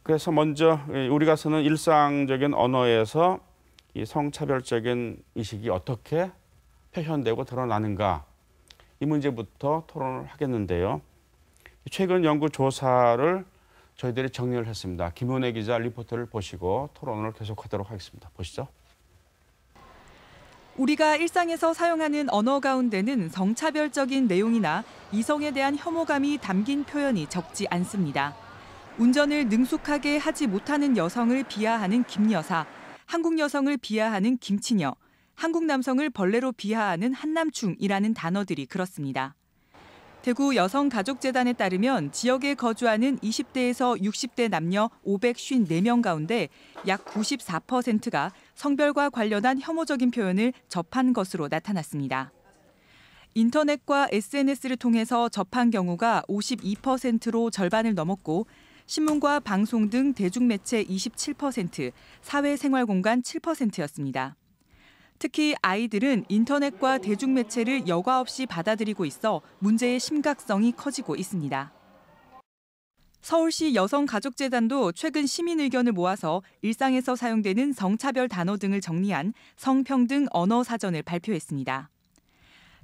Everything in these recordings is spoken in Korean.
그래서 먼저 우리가 쓰는 일상적인 언어에서 이 성차별적인 의식이 어떻게 표현되고 드러나는가, 이 문제부터 토론을 하겠는데요. 최근 연구 조사를 저희들이 정리를 했습니다. 김은혜 기자 리포트를 보시고 토론을 계속하도록 하겠습니다. 보시죠. 우리가 일상에서 사용하는 언어 가운데는 성차별적인 내용이나 이성에 대한 혐오감이 담긴 표현이 적지 않습니다. 운전을 능숙하게 하지 못하는 여성을 비하하는 김여사, 한국 여성을 비하하는 김치녀, 한국 남성을 벌레로 비하하는 한남충이라는 단어들이 그렇습니다. 대구 여성가족재단에 따르면 지역에 거주하는 20대에서 60대 남녀 554명 가운데 약 94%가 성별과 관련한 혐오적인 표현을 접한 것으로 나타났습니다. 인터넷과 SNS를 통해서 접한 경우가 52%로 절반을 넘었고 신문과 방송 등 대중매체 27%, 사회생활공간 7%였습니다. 특히 아이들은 인터넷과 대중매체를 여과 없이 받아들이고 있어 문제의 심각성이 커지고 있습니다. 서울시 여성가족재단도 최근 시민 의견을 모아서 일상에서 사용되는 성차별 단어 등을 정리한 성평등 언어 사전을 발표했습니다.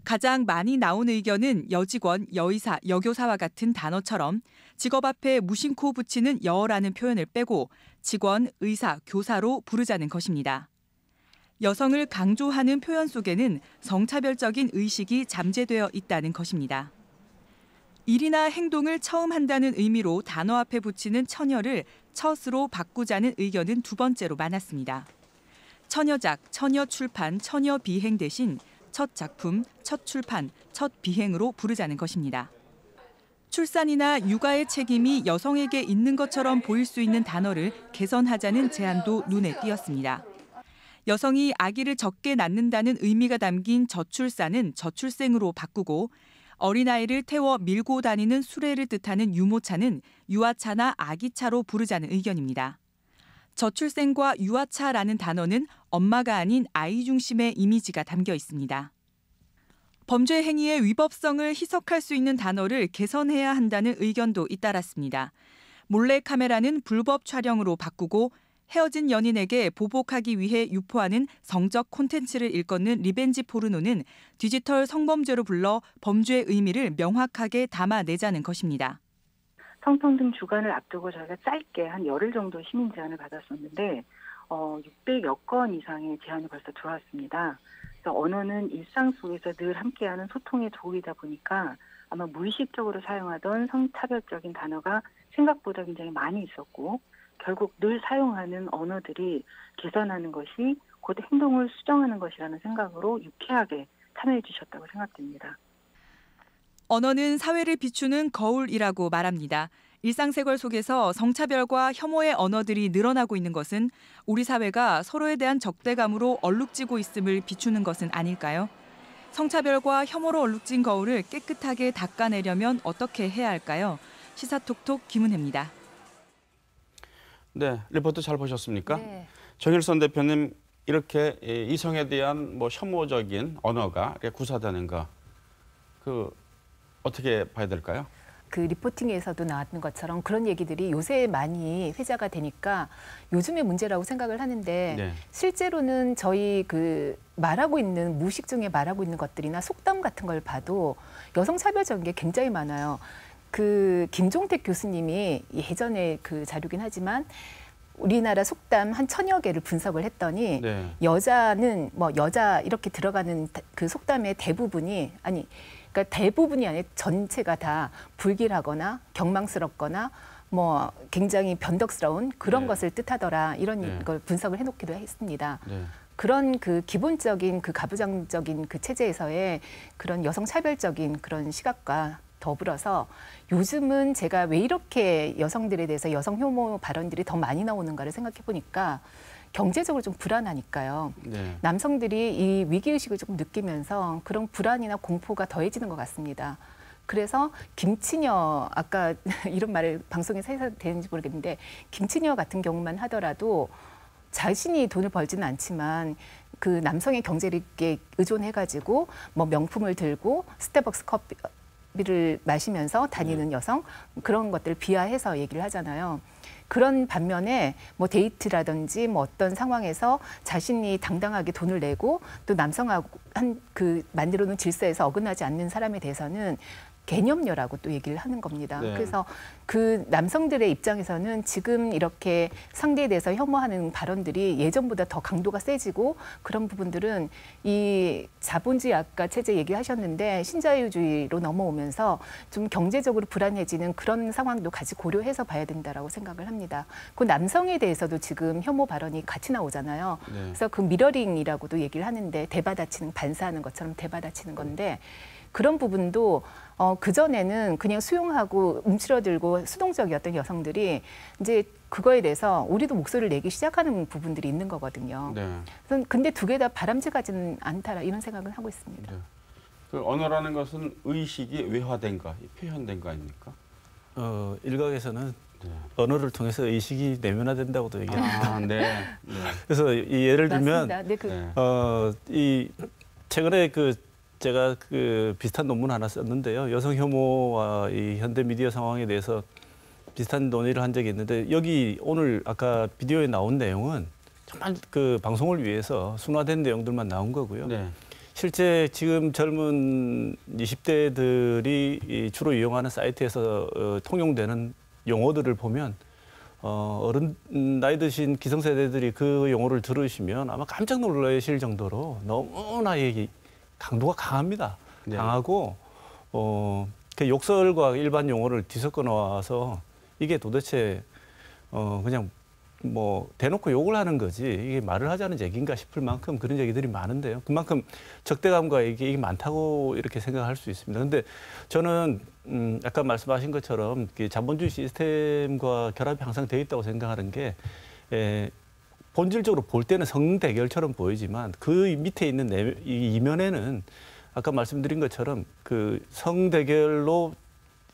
가장 많이 나온 의견은 여직원, 여의사, 여교사와 같은 단어처럼 직업 앞에 무심코 붙이는 여라는 표현을 빼고 직원, 의사, 교사로 부르자는 것입니다. 여성을 강조하는 표현 속에는 성차별적인 의식이 잠재되어 있다는 것입니다. 일이나 행동을 처음 한다는 의미로 단어 앞에 붙이는 처녀를 처스로 바꾸자는 의견은 두 번째로 많았습니다. 처녀작, 처녀출판, 처녀비행 대신 첫 작품, 첫 출판, 첫 비행으로 부르자는 것입니다. 출산이나 육아의 책임이 여성에게 있는 것처럼 보일 수 있는 단어를 개선하자는 제안도 눈에 띄었습니다. 여성이 아기를 적게 낳는다는 의미가 담긴 저출산은 저출생으로 바꾸고 어린아이를 태워 밀고 다니는 수레를 뜻하는 유모차는 유아차나 아기차로 부르자는 의견입니다. 저출생과 유아차라는 단어는 엄마가 아닌 아이 중심의 이미지가 담겨 있습니다. 범죄 행위의 위법성을 희석할 수 있는 단어를 개선해야 한다는 의견도 잇따랐습니다. 몰래카메라는 불법 촬영으로 바꾸고 헤어진 연인에게 보복하기 위해 유포하는 성적 콘텐츠를 일컫는 리벤지 포르노는 디지털 성범죄로 불러 범죄의 의미를 명확하게 담아내자는 것입니다. 성평등 주간을 앞두고 저희가 짧게 한 열흘 정도 시민 제안을 받았었는데 600여 건 이상의 제안이 벌써 들어왔습니다. 그래서 언어는 일상 속에서 늘 함께하는 소통의 도구이다 보니까 아마 무의식적으로 사용하던 성차별적인 단어가 생각보다 굉장히 많이 있었고 결국 늘 사용하는 언어들이 개선하는 것이 곧 행동을 수정하는 것이라는 생각으로 유쾌하게 참여해 주셨다고 생각됩니다. 언어는 사회를 비추는 거울이라고 말합니다. 일상생활 속에서 성차별과 혐오의 언어들이 늘어나고 있는 것은 우리 사회가 서로에 대한 적대감으로 얼룩지고 있음을 비추는 것은 아닐까요? 성차별과 혐오로 얼룩진 거울을 깨끗하게 닦아내려면 어떻게 해야 할까요? 시사톡톡 김은혜입니다. 네, 리포트 잘 보셨습니까? 네. 정일선 대표님, 이렇게 이성에 대한 혐오적인 언어가 이렇게 구사되는 거, 어떻게 봐야 될까요? 그 리포팅에서도 나왔던 것처럼 그런 얘기들이 요새 많이 회자가 되니까 요즘의 문제라고 생각을 하는데 네. 실제로는 저희 말하고 있는 무의식 중에 말하고 있는 것들이나 속담 같은 걸 봐도 여성 차별적인 게 굉장히 많아요. 김종택 교수님이 예전에 자료긴 하지만 우리나라 속담 한 1000여 개를 분석을 했더니 네. 여자는 여자 이렇게 들어가는 그 속담의 대부분이 그러니까 대부분이 아니라 전체가 다 불길하거나 경망스럽거나 굉장히 변덕스러운 그런 네. 것을 뜻하더라 이런 네. 걸 분석을 해놓기도 했습니다. 네. 그런 기본적인 가부장적인 체제에서의 그런 여성 차별적인 그런 시각과 더불어서 요즘은 제가 왜 이렇게 여성들에 대해서 여성 혐오 발언들이 더 많이 나오는가를 생각해 보니까 경제적으로 좀 불안하니까요. 네. 남성들이 이 위기의식을 조금 느끼면서 그런 불안이나 공포가 더해지는 것 같습니다. 그래서 김치녀, 아까 이런 말을 방송에서 해서 되는지 모르겠는데 김치녀 같은 경우만 하더라도 자신이 돈을 벌지는 않지만 남성의 경제력에 의존해가지고 명품을 들고 스타벅스 커피 커피를 마시면서 다니는 여성 그런 것들을 비하해서 얘기를 하잖아요. 그런 반면에 뭐 데이트라든지 뭐 어떤 상황에서 자신이 당당하게 돈을 내고 또 남성하고 그 만들어 놓은 질서에서 어긋나지 않는 사람에 대해서는 개념녀라고 또 얘기를 하는 겁니다. 네. 그래서 그 남성들의 입장에서는 지금 이렇게 상대에 대해서 혐오하는 발언들이 예전보다 더 강도가 세지고 그런 부분들은 이 자본주의 아까 체제 얘기하셨는데 신자유주의로 넘어오면서 좀 경제적으로 불안해지는 그런 상황도 같이 고려해서 봐야 된다라고 생각을 합니다. 그 남성에 대해서도 지금 혐오 발언이 같이 나오잖아요. 네. 그래서 그 미러링이라고도 얘기를 하는데 대받아치는 반사하는 것처럼 대받아치는 건데 그런 부분도 그전에는 그냥 수용하고 움츠러들고 수동적이었던 여성들이 이제 그거에 대해서 우리도 목소리를 내기 시작하는 부분들이 있는 거거든요. 네. 근데 두 개 다 바람직하지는 않다라 이런 생각을 하고 있습니다. 네. 그 언어라는 것은 의식이 외화된 거, 표현된 거 아닙니까? 일각에서는 네. 언어를 통해서 의식이 내면화된다고도 얘기합니다. 아, 네. 네. 그래서 이 예를 들면 맞습니다. 네, 네. 이 최근에 제가 비슷한 논문 하나 썼는데요. 여성 혐오와 이 현대 미디어 상황에 대해서 비슷한 논의를 한 적이 있는데 여기 오늘 아까 비디오에 나온 내용은 정말 그 방송을 위해서 순화된 내용들만 나온 거고요. 네. 실제 지금 젊은 20대들이 주로 이용하는 사이트에서 통용되는 용어들을 보면 어른 나이 드신 기성세대들이 그 용어를 들으시면 아마 깜짝 놀라실 정도로 너무나 얘기 강도가 강합니다. 네. 강하고 그 욕설과 일반 용어를 뒤섞어 놓아서 이게 도대체 그냥 뭐 대놓고 욕을 하는 거지 이게 말을 하자는 얘기인가 싶을 만큼 그런 얘기들이 많은데요. 그만큼 적대감과 이게 많다고 이렇게 생각할 수 있습니다. 근데 저는 아까 말씀하신 것처럼 자본주의 시스템과 결합이 항상 되어 있다고 생각하는 게 본질적으로 볼 때는 성대결처럼 보이지만 그 밑에 있는 이 이면에는 아까 말씀드린 것처럼 그 성대결로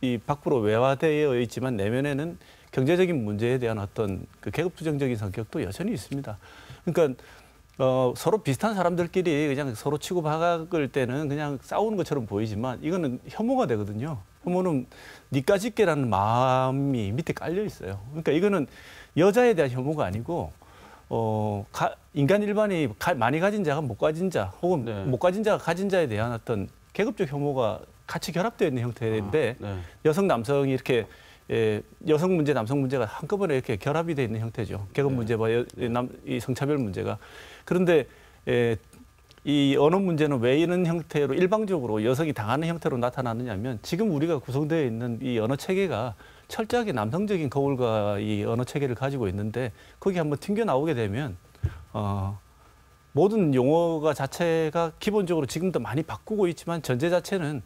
이 밖으로 외화되어 있지만 내면에는 경제적인 문제에 대한 어떤 그 계급투쟁적인 성격도 여전히 있습니다. 그러니까 서로 비슷한 사람들끼리 그냥 서로 치고 박을 때는 그냥 싸우는 것처럼 보이지만 이거는 혐오가 되거든요. 혐오는 니까짓게라는 마음이 밑에 깔려 있어요. 그러니까 이거는 여자에 대한 혐오가 아니고 인간 일반이 많이 가진 자가 못 가진 자 혹은 네. 못 가진 자가 가진 자에 대한 어떤 계급적 혐오가 같이 결합되어 있는 형태인데 네. 여성 남성이 이렇게 여성 문제 남성 문제가 한꺼번에 이렇게 결합이 되어 있는 형태죠. 계급 문제와 이 성차별 문제가. 그런데 이 언어 문제는 왜 이런 형태로 일방적으로 여성이 당하는 형태로 나타나느냐면 지금 우리가 구성되어 있는 이 언어 체계가 철저하게 남성적인 거울과 이 언어 체계를 가지고 있는데 거기 한번 튕겨 나오게 되면 모든 용어가 자체가 기본적으로 지금도 많이 바꾸고 있지만 전제 자체는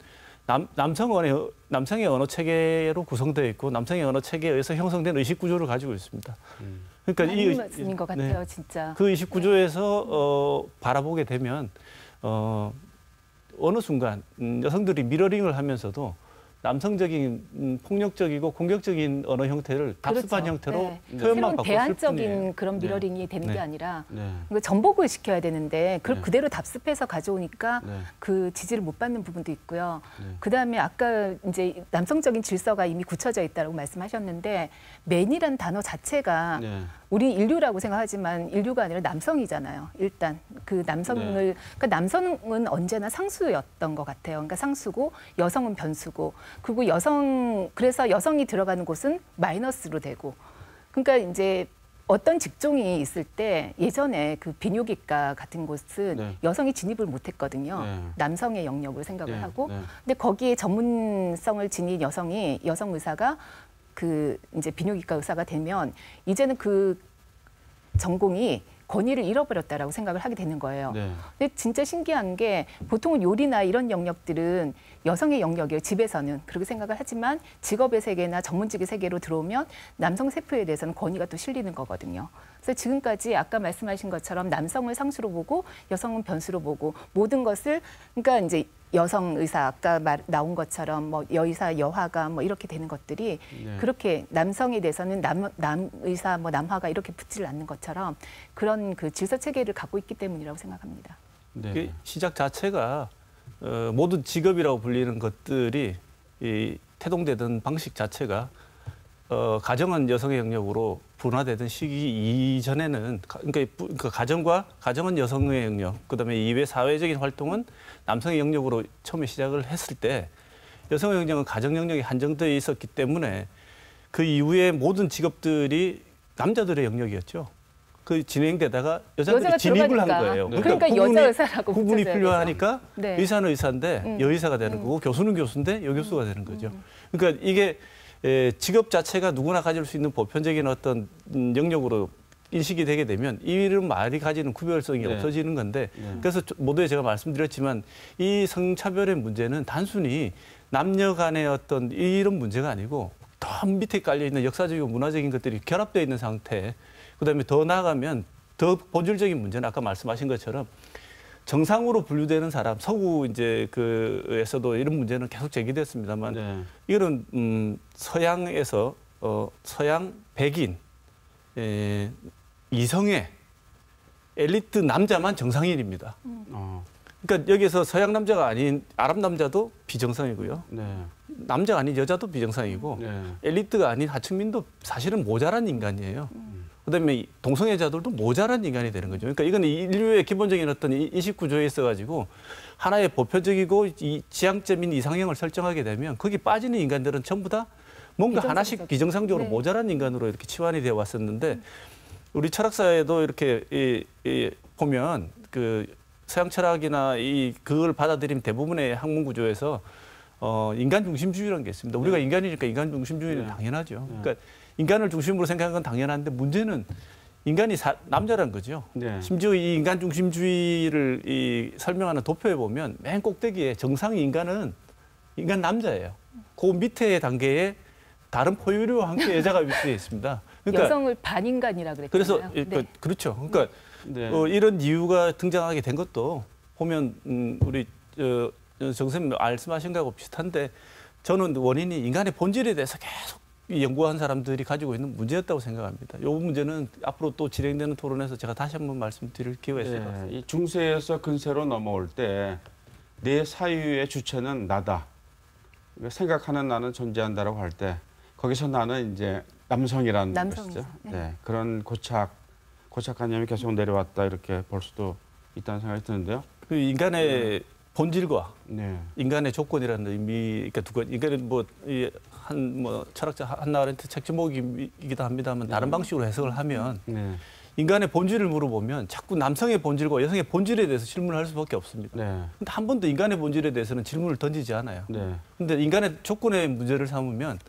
남성의 언어 체계로 구성되어 있고 남성의 언어 체계에 의해서 형성된 의식 구조를 가지고 있습니다. 그러니까 맞는 말씀인 것 같아요, 네. 진짜. 그 의식 구조에서 바라보게 되면 어느 순간 여성들이 미러링을 하면서도 남성적인 폭력적이고 공격적인 언어 형태를 답습한 그렇죠. 형태로 네. 표현만 새로운 바꿨을 대안적인 뿐이에요. 그런 네. 미러링이 되는 네. 게 아니라 네. 전복을 시켜야 되는데 그걸 네. 그대로 답습해서 가져오니까 네. 그 지지를 못 받는 부분도 있고요. 네. 그다음에 아까 이제 남성적인 질서가 이미 굳혀져 있다고 말씀하셨는데 맨이란 단어 자체가 네. 우리 인류라고 생각하지만 인류가 아니라 남성이잖아요. 일단 그 남성을 그러니까 남성은 언제나 상수였던 것 같아요. 그러니까 상수고 여성은 변수고 그리고 그래서 여성이 들어가는 곳은 마이너스로 되고 그러니까 이제 어떤 직종이 있을 때 예전에 그 비뇨기과 같은 곳은 네. 여성이 진입을 못했거든요. 네. 남성의 영역을 생각을 네. 하고 네. 근데 거기에 전문성을 지닌 여성 의사가 그 이제 비뇨기과 의사가 되면 이제는 그 전공이 권위를 잃어버렸다라고 생각을 하게 되는 거예요. 네. 근데 진짜 신기한 게 보통은 요리나 이런 영역들은 여성의 영역이에요. 집에서는 그렇게 생각을 하지만 직업의 세계나 전문직의 세계로 들어오면 남성 셰프에 대해서는 권위가 또 실리는 거거든요. 그래서 지금까지 아까 말씀하신 것처럼 남성을 상수로 보고 여성은 변수로 보고 모든 것을 그러니까 이제 여성 의사 아까 나온 것처럼 뭐 여의사 여화가 뭐 이렇게 되는 것들이 네. 그렇게 남성에 대해서는 남 의사 뭐 남화가 이렇게 붙지를 않는 것처럼 그런 그 질서 체계를 갖고 있기 때문이라고 생각합니다. 네. 그 시작 자체가 모든 직업이라고 불리는 것들이 이 태동되던 방식 자체가 가정은 여성의 영역으로 분화되던 시기 이전에는 그러니까 가정은 여성의 영역, 그다음에 이외 사회적인 활동은 남성의 영역으로 처음에 시작을 했을 때 여성의 영역은 가정 영역에 한정되어 있었기 때문에 그 이후에 모든 직업들이 남자들의 영역이었죠. 그 진행되다가 여자들이 진입을 한 거예요. 네. 그러니까 여자 의사라고 구분이 필요하니까 네. 의사는 의사인데 여의사가 되는 거고 교수는 교수인데 여교수가 되는 거죠. 그러니까 이게 직업 자체가 누구나 가질 수 있는 보편적인 어떤 영역으로 인식이 되게 되면 이런 말이 가지는 구별성이 네. 없어지는 건데 그래서 모두에 제가 말씀드렸지만 이 성차별의 문제는 단순히 남녀 간의 어떤 이런 문제가 아니고 더 밑에 깔려 있는 역사적이고 문화적인 것들이 결합되어 있는 상태. 그다음에 더 나아가면 더 본질적인 문제는 아까 말씀하신 것처럼 정상으로 분류되는 사람, 서구 이제 그에서도 이런 문제는 계속 제기됐습니다만 네. 이거는 서양에서 서양 백인 이성의 엘리트 남자만 정상인입니다. 그러니까 여기서 서양 남자가 아닌 아랍 남자도 비정상이고요. 네. 남자가 아닌 여자도 비정상이고 네. 엘리트가 아닌 하층민도 사실은 모자란 인간이에요. 그다음에 동성애자들도 모자란 인간이 되는 거죠. 그러니까 이건 인류의 기본적인 어떤 인식 구조에 있어가지고 하나의 보편적이고 이 지향점인 이상형을 설정하게 되면 거기 빠지는 인간들은 전부 다 뭔가 하나씩 비정상적으로 네. 모자란 인간으로 이렇게 치환이 되어 왔었는데 우리 철학사에도 이렇게 보면 그 서양 철학이나 그걸 받아들인 대부분의 학문 구조에서 인간 중심주의라는 게 있습니다. 우리가 인간이니까 인간 중심주의는 당연하죠. 그러니까 인간을 중심으로 생각하는 건 당연한데 문제는 인간이 남자라는 거죠. 네. 심지어 이 인간 중심주의를 설명하는 도표에 보면 맨 꼭대기에 정상 인간은 인간 남자예요. 그 밑에 단계에 다른 포유류와 함께 여자가 위치해 있습니다. 그러니까 여성을 반인간이라 그랬잖아요. 그래서 네. 그렇죠. 그러니까 네. 이런 이유가 등장하게 된 것도 보면 우리 정 선생님 말씀하신 거하고 비슷한데 저는 원인이 인간의 본질에 대해서 계속 연구한 사람들이 가지고 있는 문제였다고 생각합니다. 이 문제는 앞으로 또 진행되는 토론에서 제가 다시 한번 말씀드릴 기회가 있을 것 같습니다. 이 중세에서 근세로 넘어올 때 내 사유의 주체는 나다. 생각하는 나는 존재한다라고 할 때 거기서 나는 이제 남성이라는 것이죠. 네. 그런 고착관념이 계속 내려왔다 이렇게 볼 수도 있다는 생각이 드는데요. 그 인간의 본질과 네. 인간의 조건이라는 의미, 그러니까 두 가지. 이거는 철학자 한나 아렌트 책 제목이기도 합니다만 다른 방식으로 해석을 하면 네. 인간의 본질을 물어보면 자꾸 남성의 본질과 여성의 본질에 대해서 질문을 할 수밖에 없습니다. 네. 근데 한 번도 인간의 본질에 대해서는 질문을 던지지 않아요. 네. 근데 인간의 조건의 문제를 삼으면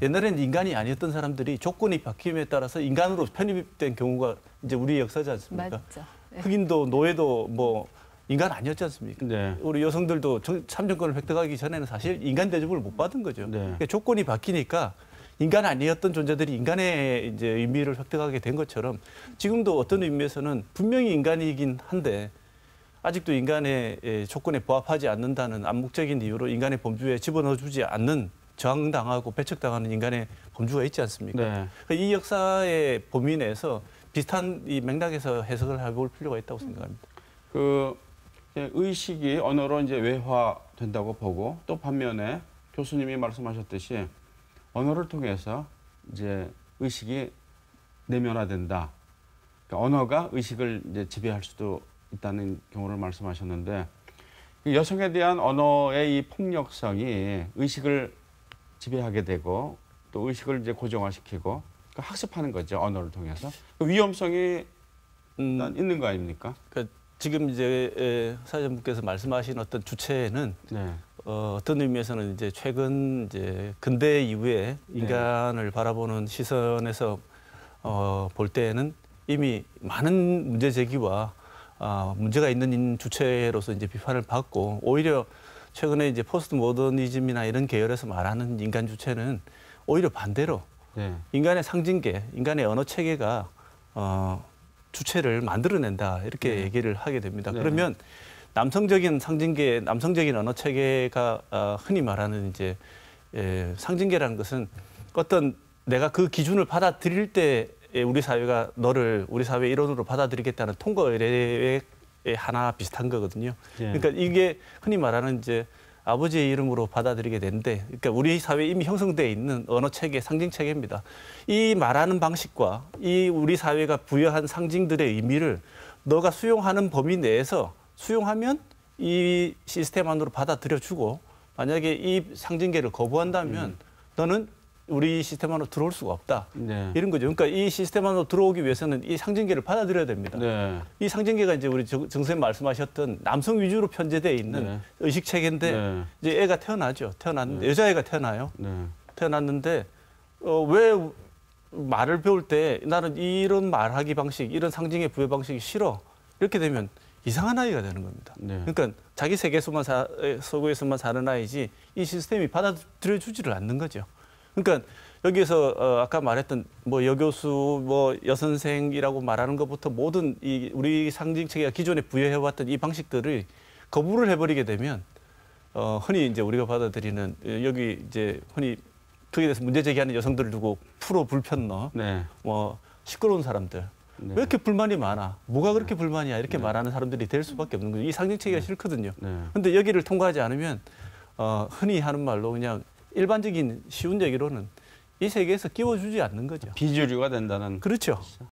옛날에는 인간이 아니었던 사람들이 조건이 바뀜에 따라서 인간으로 편입된 경우가 이제 우리 역사지 않습니까? 맞죠. 네. 흑인도 노예도 뭐 인간 아니었지 않습니까? 네. 우리 여성들도 참정권을 획득하기 전에는 사실 인간 대접을 못 받은 거죠. 네. 그러니까 조건이 바뀌니까 인간 아니었던 존재들이 인간의 이제 의미를 획득하게 된 것처럼 지금도 어떤 의미에서는 분명히 인간이긴 한데 아직도 인간의 조건에 부합하지 않는다는 암묵적인 이유로 인간의 범주에 집어넣어주지 않는 저항당하고 배척당하는 인간의 범주가 있지 않습니까? 네. 그러니까 이 역사의 범위 내에서 비슷한 이 맥락에서 해석을 해볼 필요가 있다고 생각합니다. 의식이 언어로 이제 외화된다고 보고 또 반면에 교수님이 말씀하셨듯이 언어를 통해서 이제 의식이 내면화된다. 그러니까 언어가 의식을 이제 지배할 수도 있다는 경우를 말씀하셨는데 여성에 대한 언어의 이 폭력성이 의식을 지배하게 되고 또 의식을 이제 고정화시키고 그러니까 학습하는 거죠. 언어를 통해서 그 위험성이 일단 있는 거 아닙니까? 그러니까 지금 이제 사회자분께서 말씀하신 어떤 주체는 네. 어떤 의미에서는 이제 최근 이제 근대 이후에 인간을 바라보는 시선에서 볼 때에는 이미 많은 문제 제기와 문제가 있는 주체로서 이제 비판을 받고 오히려 최근에 이제 포스트 모더니즘이나 이런 계열에서 말하는 인간 주체는 오히려 반대로 네. 인간의 상징계, 인간의 언어 체계가 주체를 만들어낸다 이렇게 얘기를 하게 됩니다. 네. 그러면 남성적인 상징계, 남성적인 언어 체계가 흔히 말하는 이제 상징계라는 것은 어떤 내가 그 기준을 받아들일 때 우리 사회가 너를 우리 사회 일원으로 받아들이겠다는 통과 의례의 하나 비슷한 거거든요. 네. 그러니까 이게 흔히 말하는 이제 아버지의 이름으로 받아들이게 된대. 그러니까 우리 사회에 이미 형성되어 있는 언어 체계, 상징 체계입니다. 이 말하는 방식과 이 우리 사회가 부여한 상징들의 의미를 너가 수용하는 범위 내에서 수용하면 이 시스템 안으로 받아들여주고 만약에 이 상징계를 거부한다면 너는 우리 시스템 안으로 들어올 수가 없다. 네. 이런 거죠. 그러니까 이 시스템 안으로 들어오기 위해서는 이 상징계를 받아들여야 됩니다. 네. 이 상징계가 이제 우리 정 선생님 말씀하셨던 남성 위주로 편제되어 있는 네. 의식 체계인데 네. 이제 애가 태어나죠. 태어났는데 여자애가 태어나요. 네. 태어났는데 왜 말을 배울 때 나는 이런 말하기 방식, 이런 상징의 부여 방식이 싫어. 이렇게 되면 이상한 아이가 되는 겁니다. 네. 그러니까 자기 속에서만 사는 아이지 이 시스템이 받아들여주지를 않는 거죠. 그러니까 여기에서 아까 말했던 뭐 여교수, 뭐 여선생이라고 말하는 것부터 모든 이 우리 상징 체계가 기존에 부여해왔던 이 방식들을 거부를 해버리게 되면 흔히 이제 우리가 받아들이는 여기 이제 흔히 거기에 대해서 문제 제기하는 여성들을 두고 프로 불편러, 네. 뭐 시끄러운 사람들. 네. 왜 이렇게 불만이 많아? 뭐가 그렇게 불만이야? 이렇게 말하는 사람들이 될 수밖에 없는 거죠. 이 상징 체계가 싫거든요. 그런데 네. 여기를 통과하지 않으면 흔히 하는 말로 그냥 일반적인 쉬운 얘기로는 이 세계에서 끼워주지 않는 거죠. 비주류가 된다는. 그렇죠.